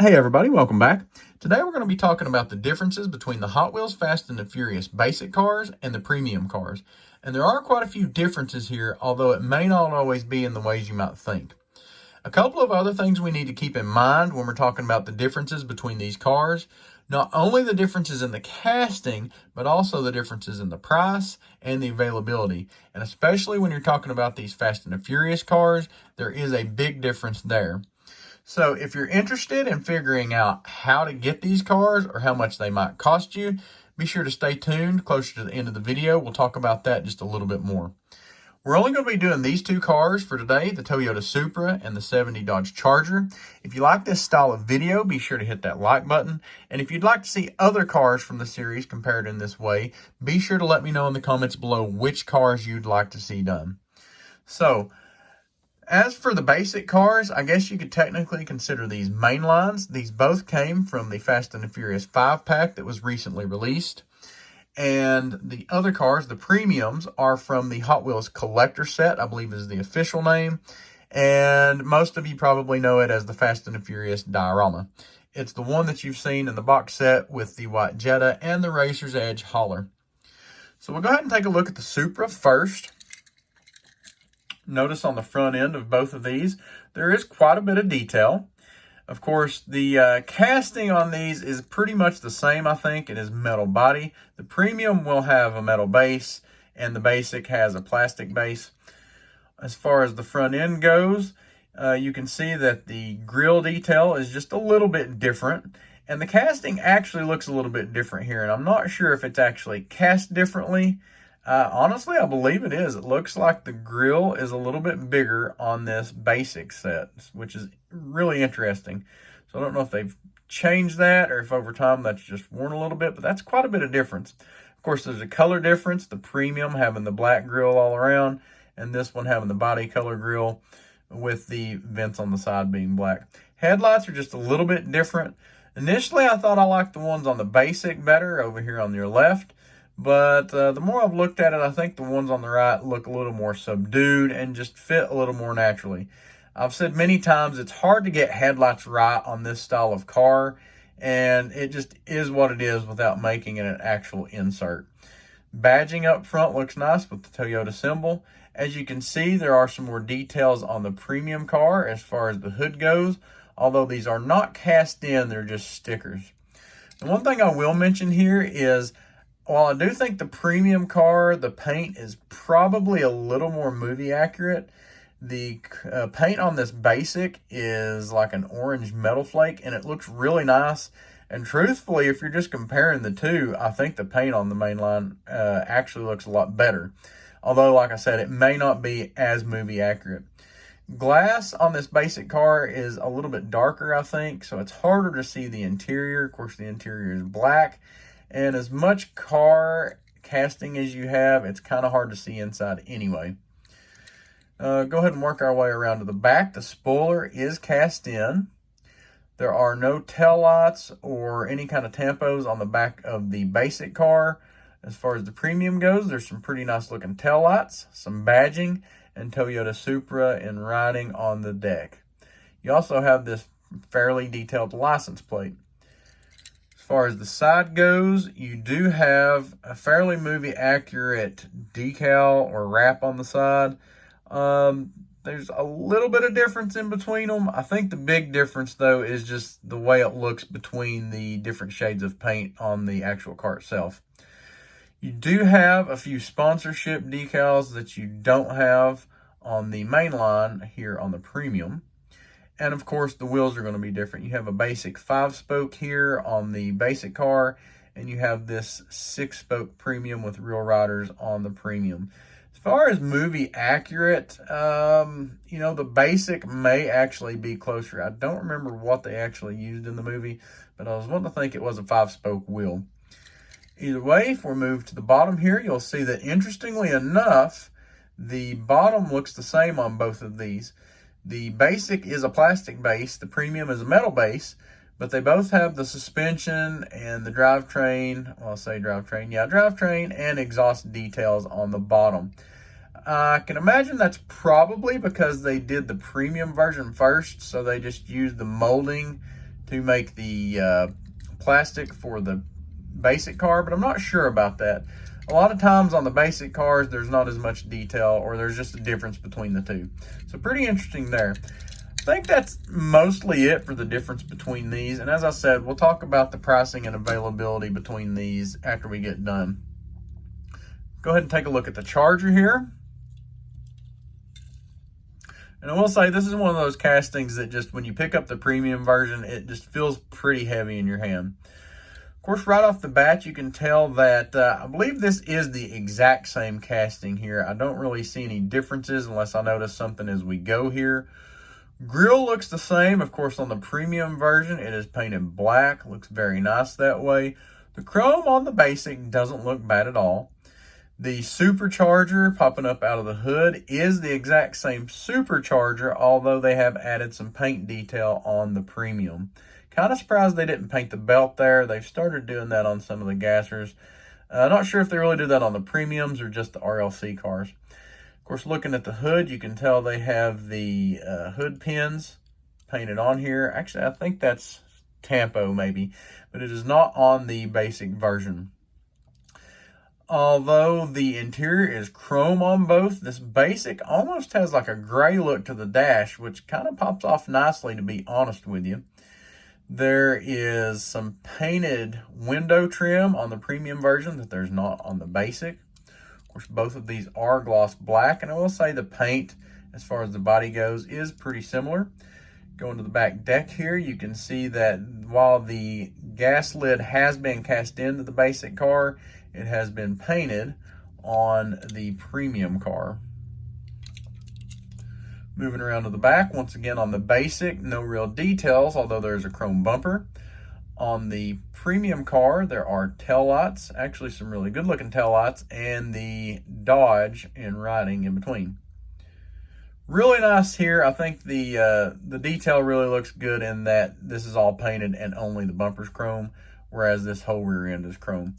Hey everybody, welcome back. Today we're going to be talking about the differences between the Hot Wheels Fast and the Furious basic cars and the premium cars. And there are quite a few differences here, although it may not always be in the ways you might think. A couple of other things we need to keep in mind when we're talking about the differences between these cars. Not only the differences in the casting, but also the differences in the price and the availability. And especially when you're talking about these Fast and the Furious cars, there is a big difference there. So if you're interested in figuring out how to get these cars or how much they might cost you, be sure to stay tuned closer to the end of the video. We'll talk about that just a little bit more. We're only going to be doing these two cars for today, the Toyota Supra and the 70 Dodge Charger. If you like this style of video, be sure to hit that like button. And if you'd like to see other cars from the series compared in this way, be sure to let me know in the comments below which cars you'd like to see done. So, as for the basic cars, I guess you could technically consider these mainlines. These both came from the Fast and the Furious 5-pack that was recently released. And the other cars, the premiums, are from the Hot Wheels Collector Set, I believe is the official name. And most of you probably know it as the Fast and the Furious Diorama. It's the one that you've seen in the box set with the white Jetta and the Racer's Edge hauler. So we'll go ahead and take a look at the Supra first. Notice on the front end of both of these, there is quite a bit of detail. Of course, the casting on these is pretty much the same, I think. It is metal body. The premium will have a metal base, and the basic has a plastic base. As far as the front end goes, you can see that the grille detail is just a little bit different. And the casting actually looks a little bit different here, and I'm not sure if it's actually cast differently. Honestly, I believe it is. It looks like the grille is a little bit bigger on this basic set, which is really interesting. So I don't know if they've changed that or if over time that's just worn a little bit, but that's quite a bit of difference. Of course, there's a color difference. The premium having the black grille all around, and this one having the body color grille with the vents on the side being black. Headlights are just a little bit different. Initially, I thought I liked the ones on the basic better over here on your left. But the more I've looked at it, I think the ones on the right look a little more subdued and just fit a little more naturally. I've said many times it's hard to get headlights right on this style of car, and it just is what it is without making it an actual insert. Badging up front looks nice with the Toyota symbol. As you can see, there are some more details on the premium car as far as the hood goes, although these are not cast in, they're just stickers. And one thing I will mention here is, while I do think the premium car, the paint is probably a little more movie accurate, the paint on this basic is like an orange metal flake, and it looks really nice. And truthfully, if you're just comparing the two, I think the paint on the mainline actually looks a lot better. Although, like I said, it may not be as movie accurate. Glass on this basic car is a little bit darker, I think, so it's harder to see the interior. Of course, the interior is black. And as much car casting as you have, it's kind of hard to see inside anyway. Go ahead and work our way around to the back. The spoiler is cast in. There are no tail lights or any kind of tampos on the back of the basic car. As far as the premium goes, there's some pretty nice looking tail lights, some badging, and Toyota Supra in writing on the deck. You also have this fairly detailed license plate. As far as the side goes, you do have a fairly movie accurate decal or wrap on the side. There's a little bit of difference in between them. I think the big difference though is just the way it looks between the different shades of paint on the actual car itself. You do have a few sponsorship decals that you don't have on the main line here on the premium. And of course, the wheels are going to be different. You have a basic 5-spoke here on the basic car, and you have this 6-spoke premium with real riders on the premium. As far as movie accurate, the basic may actually be closer. I don't remember what they actually used in the movie, but I was wanting to think it was a 5-spoke wheel. Either way, if we move to the bottom here, you'll see that interestingly enough, the bottom looks the same on both of these. The basic is a plastic base, the premium is a metal base, but they both have the suspension and the drivetrain, drivetrain and exhaust details on the bottom. I can imagine that's probably because they did the premium version first, so they just used the molding to make the plastic for the basic car, but I'm not sure about that. A lot of times on the basic cars, there's not as much detail, or there's just a difference between the two. So pretty interesting there. I think that's mostly it for the difference between these. And as I said, we'll talk about the pricing and availability between these after we get done. Go ahead and take a look at the Charger here. And I will say, this is one of those castings that just, when you pick up the premium version, it just feels pretty heavy in your hand. Of course, right off the bat, you can tell that I believe this is the exact same casting here. I don't really see any differences unless I notice something as we go here. Grille looks the same. Of course, on the premium version, it is painted black. Looks very nice that way. The chrome on the basic doesn't look bad at all. The supercharger popping up out of the hood is the exact same supercharger, although they have added some paint detail on the premium. Kind of surprised they didn't paint the belt there. They've started doing that on some of the gassers. Not sure if they really do that on the premiums or just the RLC cars. Of course, looking at the hood, you can tell they have the hood pins painted on here. Actually, I think that's Tampo maybe, but it is not on the basic version. Although the interior is chrome on both, this basic almost has like a gray look to the dash, which kind of pops off nicely, to be honest with you. There is some painted window trim on the premium version that there's not on the basic. Of course, both of these are gloss black, and I will say the paint, as far as the body goes, is pretty similar. Going to the back deck here, you can see that while the gas lid has been cast into the basic car, it has been painted on the premium car. Moving around to the back, once again on the basic, no real details, although there's a chrome bumper. On the premium car, there are tail lights, actually some really good looking tail lights, and the Dodge in writing in between. Really nice here. I think the detail really looks good in that this is all painted and only the bumper's chrome, whereas this whole rear end is chrome.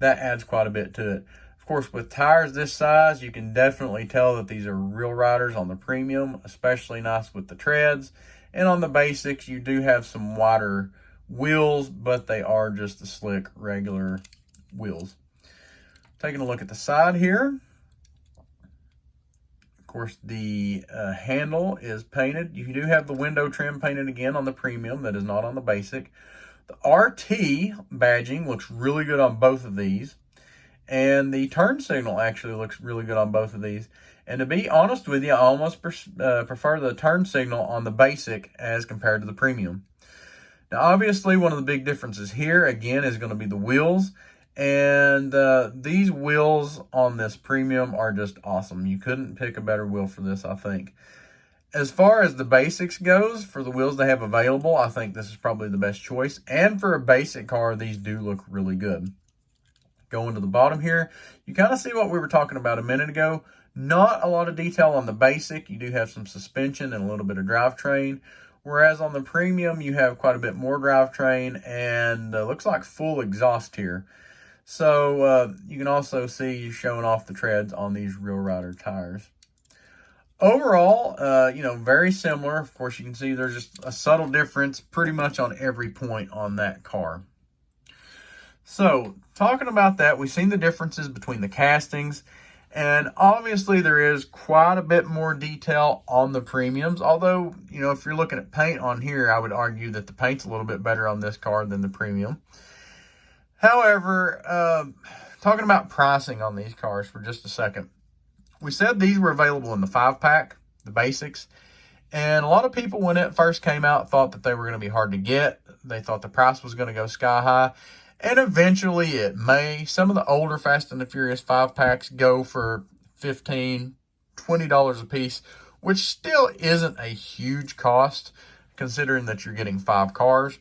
That adds quite a bit to it. Of course, with tires this size, you can definitely tell that these are real riders on the premium, especially nice with the treads. And on the basics, you do have some wider wheels, but they are just the slick, regular wheels. Taking a look at the side here. Of course, the handle is painted. You do have the window trim painted again on the premium. That is not on the basic. The RT badging looks really good on both of these. And the turn signal actually looks really good on both of these. And to be honest with you, I almost prefer the turn signal on the basic as compared to the premium. Now, obviously, one of the big differences here, again, is going to be the wheels. And these wheels on this premium are just awesome. You couldn't pick a better wheel for this, I think. As far as the basics goes, for the wheels they have available, I think this is probably the best choice. And for a basic car, these do look really good. Going to the bottom here, you kind of see what we were talking about a minute ago. Not a lot of detail on the basic. You do have some suspension and a little bit of drivetrain. Whereas on the premium, you have quite a bit more drivetrain and looks like full exhaust here. So you can also see showing off the treads on these Real Rider tires. Overall, very similar. Of course, you can see there's just a subtle difference pretty much on every point on that car. So, talking about that, we've seen the differences between the castings, and obviously there is quite a bit more detail on the premiums. Although, if you're looking at paint on here, I would argue that the paint's a little bit better on this car than the premium. However, talking about pricing on these cars for just a second. We said these were available in the 5-pack, the basics. And a lot of people, when it first came out, thought that they were going to be hard to get. They thought the price was going to go sky high. And eventually it may. Some of the older Fast and the Furious 5-packs go for $15, $20 a piece, which still isn't a huge cost, considering that you're getting 5 cars.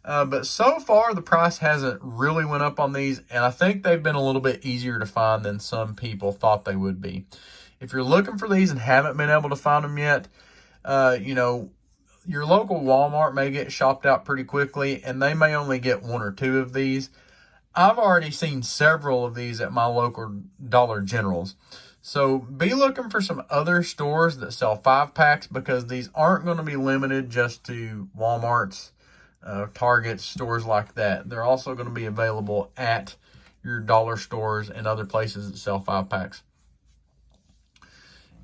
But so far, the price hasn't really went up on these, and I think they've been a little bit easier to find than some people thought they would be. If you're looking for these and haven't been able to find them yet, your local Walmart may get shopped out pretty quickly, and they may only get 1 or 2 of these. I've already seen several of these at my local Dollar Generals. So be looking for some other stores that sell 5-packs, because these aren't going to be limited just to Walmarts, Target, stores like that. They're also going to be available at your dollar stores and other places that sell 5-packs.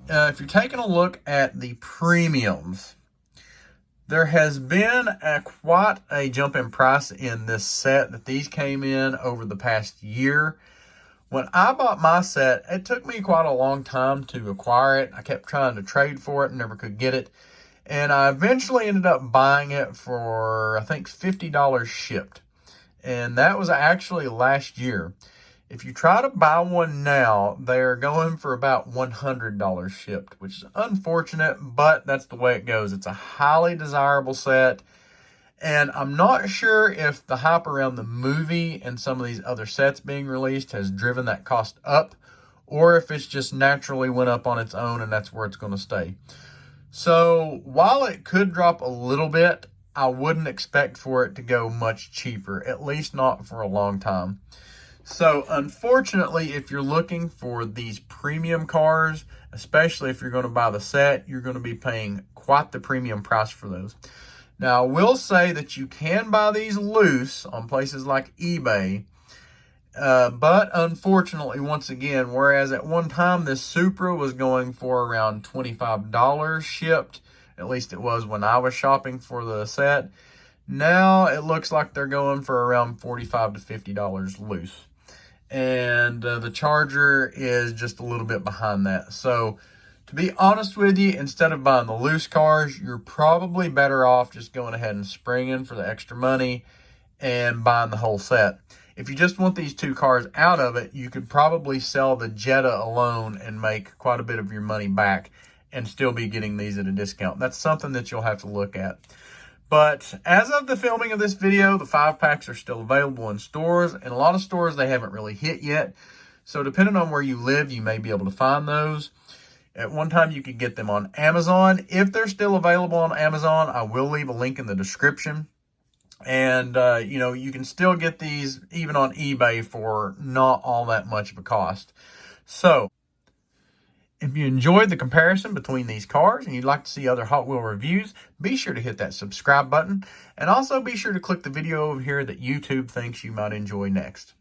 If you're taking a look at the premiums, there has been quite a jump in price in this set that these came in over the past year. When I bought my set, it took me quite a long time to acquire it. I kept trying to trade for it and never could get it. And I eventually ended up buying it for, I think, $50 shipped. And that was actually last year. If you try to buy one now, they're going for about $100 shipped, which is unfortunate, but that's the way it goes. It's a highly desirable set. And I'm not sure if the hype around the movie and some of these other sets being released has driven that cost up, or if it's just naturally went up on its own and that's where it's going to stay. So while it could drop a little bit, I wouldn't expect for it to go much cheaper, at least not for a long time. So unfortunately, if you're looking for these premium cars, especially if you're going to buy the set, you're going to be paying quite the premium price for those. Now, I will say that you can buy these loose on places like eBay, but unfortunately, once again, whereas at one time this Supra was going for around $25 shipped, at least it was when I was shopping for the set, now it looks like they're going for around $45 to $50 loose. And the Charger is just a little bit behind that. So, to be honest with you, instead of buying the loose cars, you're probably better off just going ahead and springing for the extra money and buying the whole set. If you just want these two cars out of it, you could probably sell the Jetta alone and make quite a bit of your money back and still be getting these at a discount. That's something that you'll have to look at. But as of the filming of this video, the 5-packs are still available in stores. And a lot of stores, they haven't really hit yet. So depending on where you live, you may be able to find those. At one time, you could get them on Amazon. If they're still available on Amazon, I will leave a link in the description. And, you can still get these even on eBay for not all that much of a cost. So, if you enjoyed the comparison between these cars and you'd like to see other Hot Wheel reviews, be sure to hit that subscribe button. And also be sure to click the video over here that YouTube thinks you might enjoy next.